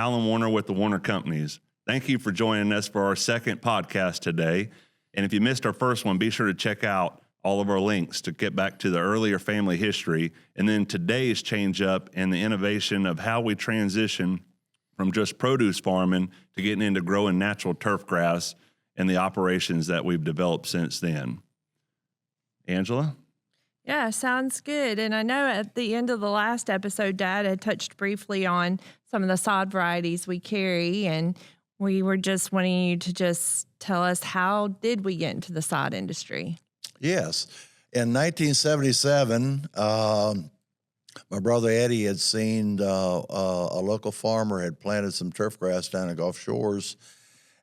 Alan Woerner with the Woerner Companies. Thank you for joining us for our second podcast today. And if you missed our first one, be sure to check out all of our links to get back to the earlier family history. And then today's change up and the innovation of how we transition from just produce farming to getting into growing natural turf grass and the operations that we've developed since then. Angela? Yeah, sounds good. And I know at the end of the last episode, Dad had touched briefly on some of the sod varieties we carry, and we were just wanting you to just tell us, how did we get into the sod industry? Yes. In 1977, my brother Eddie had seen a local farmer had planted some turf grass down in Gulf Shores,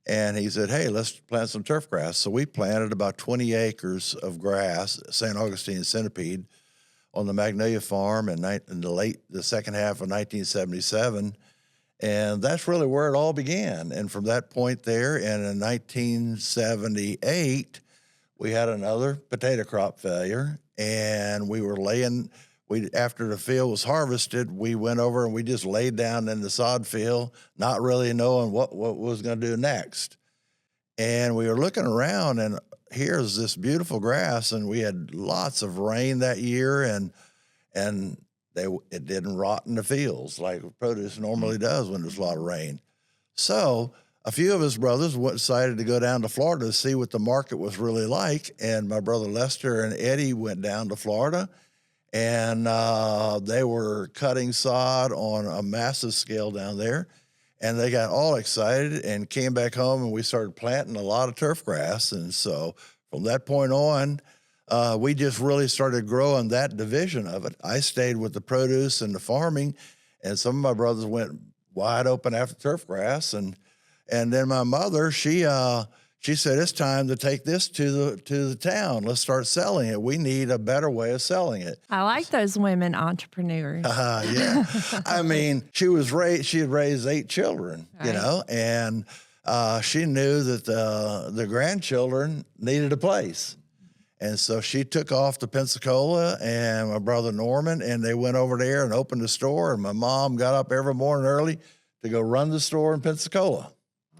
and he said, hey, let's plant some turf grass. So we planted about 20 acres of grass, St. Augustine centipede, on the Magnolia farm in the second half of 1977. And that's really where it all began. And from that point there, and in 1978, we had another potato crop failure, and we were after the field was harvested, we went over and we just laid down in the sod field, not really knowing what was going to do next. And we were looking around, and here's this beautiful grass, and we had lots of rain that year, and it didn't rot in the fields like produce normally does when there's a lot of rain. So a few of his brothers decided to go down to Florida to see what the market was really like, and my brother Lester and Eddie went down to Florida, and they were cutting sod on a massive scale down there, and they got all excited and came back home, and we started planting a lot of turf grass. And so from that point on, we just really started growing that division of it. I stayed with the produce and the farming, and some of my brothers went wide open after turf grass, and then my mother, she said, it's time to take this to the town. Let's start selling it. We need a better way of selling it. I like those women entrepreneurs. Yeah. I mean, she had raised 8 children, right. And she knew that the grandchildren needed a place. And so she took off to Pensacola and my brother Norman, and they went over there and opened a store. And my mom got up every morning early to go run the store in Pensacola.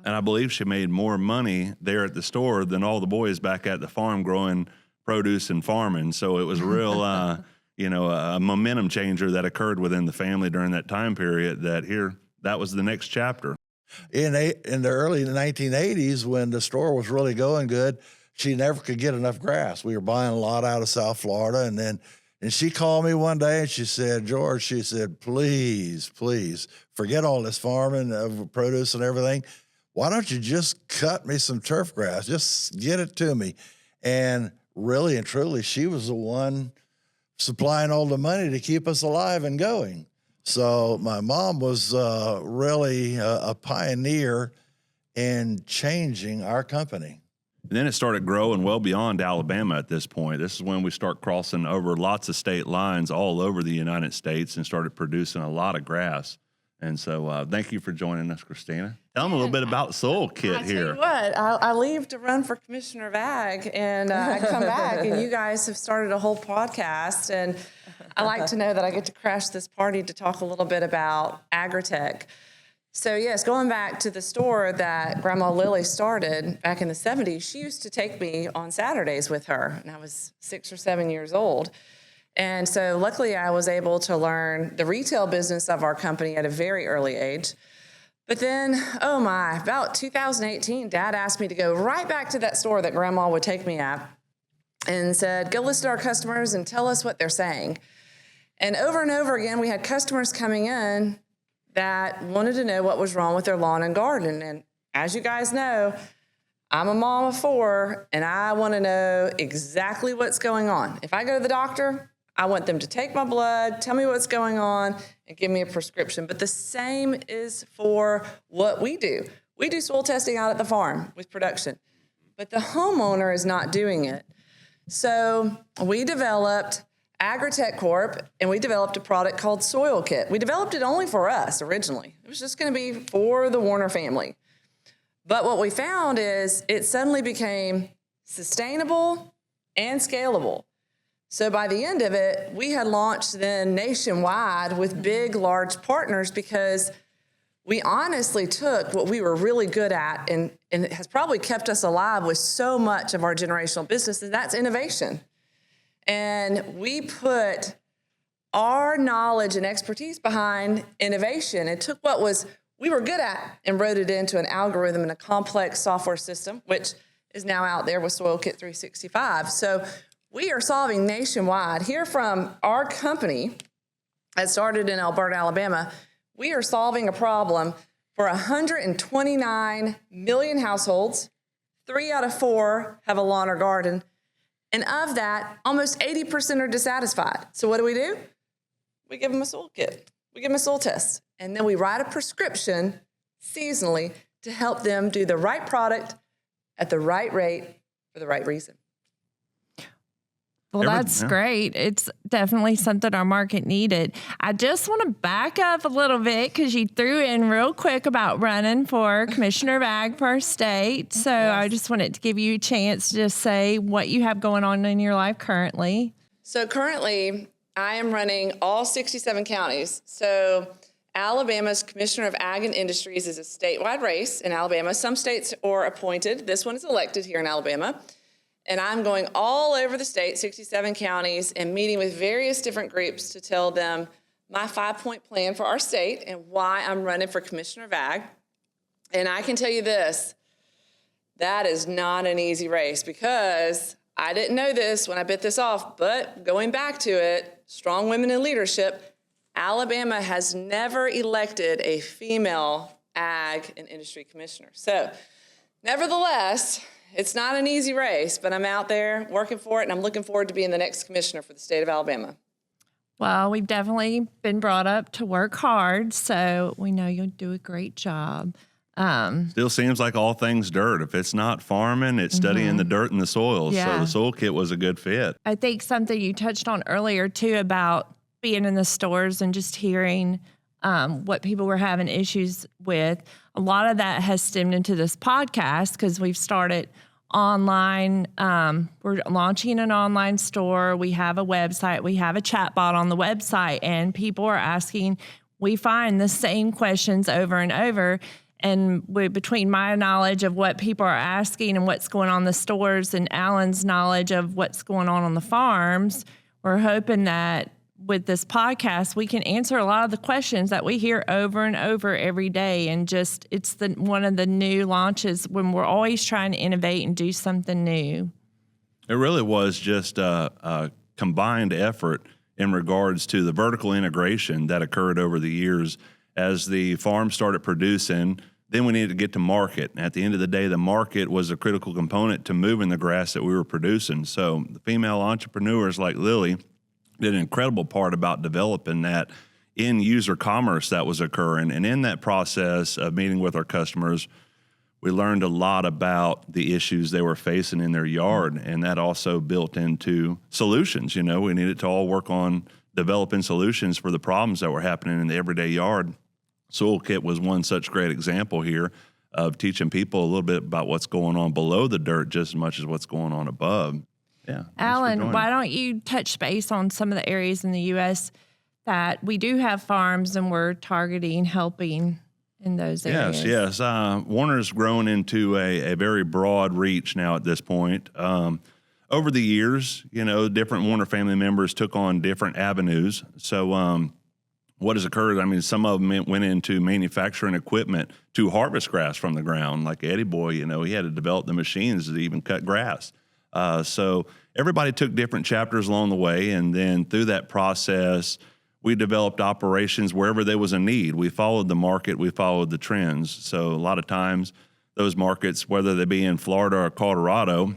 And I believe she made more money there at the store than all the boys back at the farm growing produce and farming. So it was a real, a momentum changer that occurred within the family during that time period that was the next chapter. In the early 1980s, when the store was really going good, she never could get enough grass. We were buying a lot out of South Florida. And she called me one day and she said, George, she said, please, forget all this farming of produce and everything. Why don't you just cut me some turf grass? Just get it to me. And really and truly, she was the one supplying all the money to keep us alive and going. So my mom was really a pioneer in changing our company. And then it started growing well beyond Alabama at this point. This is when we start crossing over lots of state lines all over the United States and started producing a lot of grass. And so thank you for joining us, Christina. Tell them a little bit about Soil Kit here. Tell you what, I leave to run for Commissioner of Ag, and I come back, and you guys have started a whole podcast. And I like to know that I get to crash this party to talk a little bit about agritech. So yes, going back to the store that Grandma Lily started back in the 70s, she used to take me on Saturdays with her, and I was 6 or 7 years old. And so luckily I was able to learn the retail business of our company at a very early age. But then, about 2018, Dad asked me to go right back to that store that Grandma would take me at and said, go listen to our customers and tell us what they're saying. And over again, we had customers coming in that wanted to know what was wrong with their lawn and garden. And as you guys know, I'm a mom of 4, and I want to know exactly what's going on. If I go to the doctor, I want them to take my blood, tell me what's going on, and give me a prescription. But the same is for what we do. We do soil testing out at the farm with production, but the homeowner is not doing it. So we developed Agritech Corp, and we developed a product called Soil Kit. We developed it only for us originally. It was just going to be for the Woerner family. But what we found is it suddenly became sustainable and scalable. So by the end of it, we had launched then nationwide with big, large partners, because we honestly took what we were really good at, and it has probably kept us alive with so much of our generational business, and that's innovation. And we put our knowledge and expertise behind innovation and took what we were good at and wrote it into an algorithm and a complex software system, which is now out there with Soil Kit 365. So we are solving nationwide. Here from our company that started in Alberta, Alabama, we are solving a problem for 129 million households. 3 out of 4 have a lawn or garden. And of that, almost 80% are dissatisfied. So what do? We give them a soil kit. We give them a soil test. And then we write a prescription seasonally to help them do the right product at the right rate for the right reason. Well, that's great. It's definitely something our market needed. I just want to back up a little bit because you threw in real quick about running for Commissioner of Ag for our state. So I just wanted to give you a chance to just say what you have going on in your life currently. So currently, I am running all 67 counties. So Alabama's Commissioner of Ag and Industries is a statewide race in Alabama. Some states are appointed. This one is elected here in Alabama. And I'm going all over the state, 67 counties, and meeting with various different groups to tell them my 5-point plan for our state and why I'm running for Commissioner of Ag. And I can tell you this, that is not an easy race because I didn't know this when I bit this off, but going back to it, strong women in leadership, Alabama has never elected a female ag and industry commissioner. So nevertheless, it's not an easy race, but I'm out there working for it, and I'm looking forward to being the next commissioner for the state of Alabama. Well, we've definitely been brought up to work hard, so we know you'll do a great job. Still seems like all things dirt. If it's not farming, it's studying the dirt and the soil. Yeah. So the soil kit was a good fit. I think something you touched on earlier, too, about being in the stores and just hearing what people were having issues with. A lot of that has stemmed into this podcast because we've started online. We're launching an online store. We have a website. We have a chat bot on the website, and people are asking, we find the same questions over and over. And between my knowledge of what people are asking and what's going on in the stores and Alan's knowledge of what's going on the farms, we're hoping that with this podcast, we can answer a lot of the questions that we hear over and over every day. And just, it's one of the new launches when we're always trying to innovate and do something new. It really was just a combined effort in regards to the vertical integration that occurred over the years as the farm started producing. Then we needed to get to market. At the end of the day, the market was a critical component to moving the grass that we were producing. So the female entrepreneurs like Lily did an incredible part about developing that end user commerce that was occurring. And in that process of meeting with our customers, we learned a lot about the issues they were facing in their yard. And that also built into solutions. You know, we needed to all work on developing solutions for the problems that were happening in the everyday yard. Soil Kit was one such great example here of teaching people a little bit about what's going on below the dirt just as much as what's going on above. Yeah. Alan, why don't you touch base on some of the areas in the U.S. that we do have farms and we're targeting, helping in those areas? Yes. Woerner's grown into a very broad reach now at this point. Over the years, you know, different Woerner family members took on different avenues. So what has occurred, I mean, some of them went into manufacturing equipment to harvest grass from the ground. Like Eddie Boy, you know, he had to develop the machines to even cut grass. So everybody took different chapters along the way, and then through that process, we developed operations wherever there was a need. We followed the market, we followed the trends. So a lot of times, those markets, whether they be in Florida or Colorado,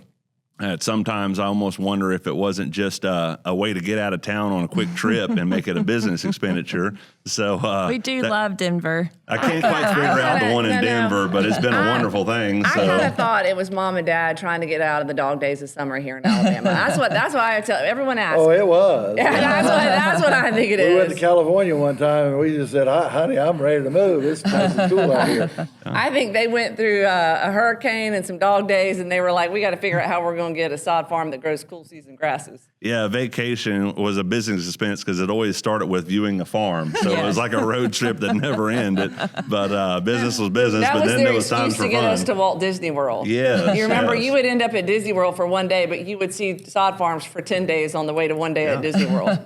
sometimes I almost wonder if it wasn't just a way to get out of town on a quick trip and make it a business expenditure. So we do love Denver. I can't quite figure out the one in Denver, but it's been a wonderful thing. I kind of thought it was mom and dad trying to get out of the dog days of summer here in Alabama. That's why I tell everyone asks. Oh, it was. Yeah, that's what I think it is. We went to California one time and we just said, honey, I'm ready to move. It's nice and cool out here. I think they went through a hurricane and some dog days, and they were like, we got to figure out how we're going going to get a sod farm that grows cool season grasses. Yeah, vacation was a business expense because it always started with viewing a farm. So it was like a road trip that never ended. But business was business. That But was then their there was times excuse for to get fun. us to Walt Disney World. Yes, You remember, yes. you would end up at Disney World for one day, but you would see sod farms for 10 days on the way to one day at Disney World.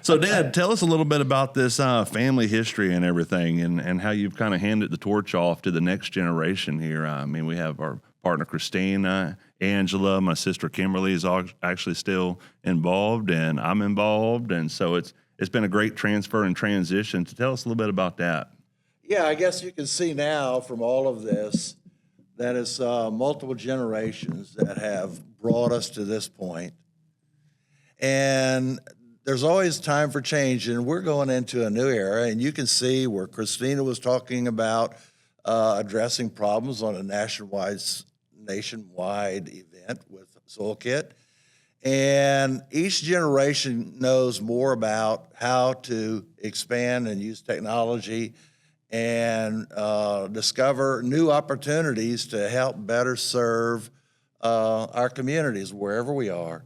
So, Dad, tell us a little bit about this family history and everything, and how you've kind of handed the torch off to the next generation here. I mean, we have our partner Christina, Angela, my sister Kimberly is actually still involved, and I'm involved, and so it's been a great transfer and transition. To tell us a little bit about that. Yeah, I guess you can see now from all of this that it's multiple generations that have brought us to this point. And there's always time for change, and we're going into a new era. And you can see where Christina was talking about addressing problems on a nationwide event with Soil Kit. And each generation knows more about how to expand and use technology and discover new opportunities to help better serve our communities wherever we are.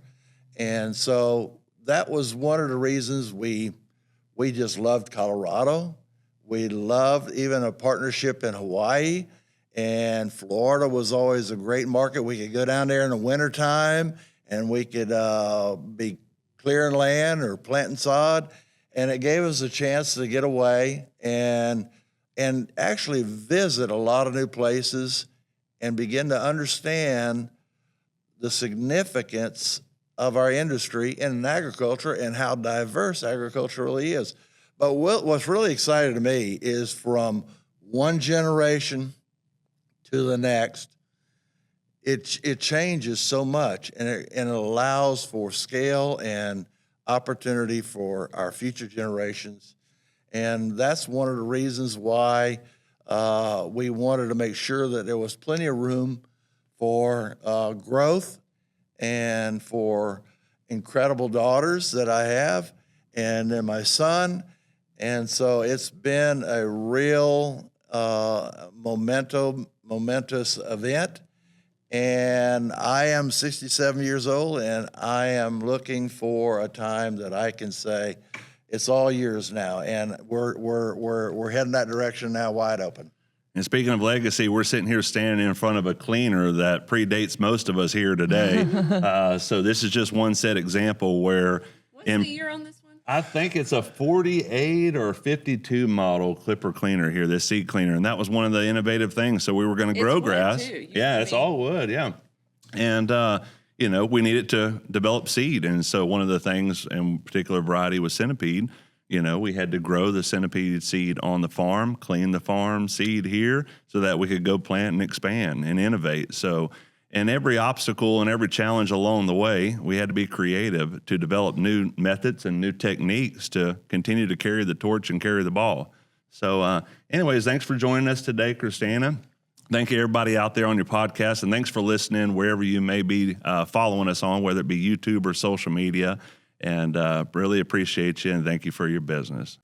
And so that was one of the reasons we just loved Colorado. We loved even a partnership in Hawaii, and Florida was always a great market. We could go down there in the wintertime and we could be clearing land or planting sod, and it gave us a chance to get away and actually visit a lot of new places and begin to understand the significance of our industry in agriculture and how diverse agriculture really is. But what's really exciting to me is from one generation to the next, it changes so much, and it allows for scale and opportunity for our future generations. And that's one of the reasons why we wanted to make sure that there was plenty of room for growth and for incredible daughters that I have, and then my son. And so it's been a real momentous event. And I am 67 years old, and I am looking for a time that I can say it's all yours now, and we're heading that direction now, wide open. And speaking of legacy, we're sitting here standing in front of a cleaner that predates most of us here today. So this is just one set example where What's the year on this one? I think it's a 48 or 52 model clipper cleaner here, this seed cleaner. And that was one of the innovative things. So we were going to grow wood, grass. too. It's all wood, yeah. And, we needed to develop seed. And so one of the things, in particular variety, was centipede. We had to grow the centipede seed on the farm, clean the farm seed here so that we could go plant and expand and innovate. So, and every obstacle and every challenge along the way, we had to be creative to develop new methods and new techniques to continue to carry the torch and carry the ball. So anyways, thanks for joining us today, Christina. Thank you, everybody out there on your podcast, and thanks for listening wherever you may be following us on, whether it be YouTube or social media. And really appreciate you, and thank you for your business.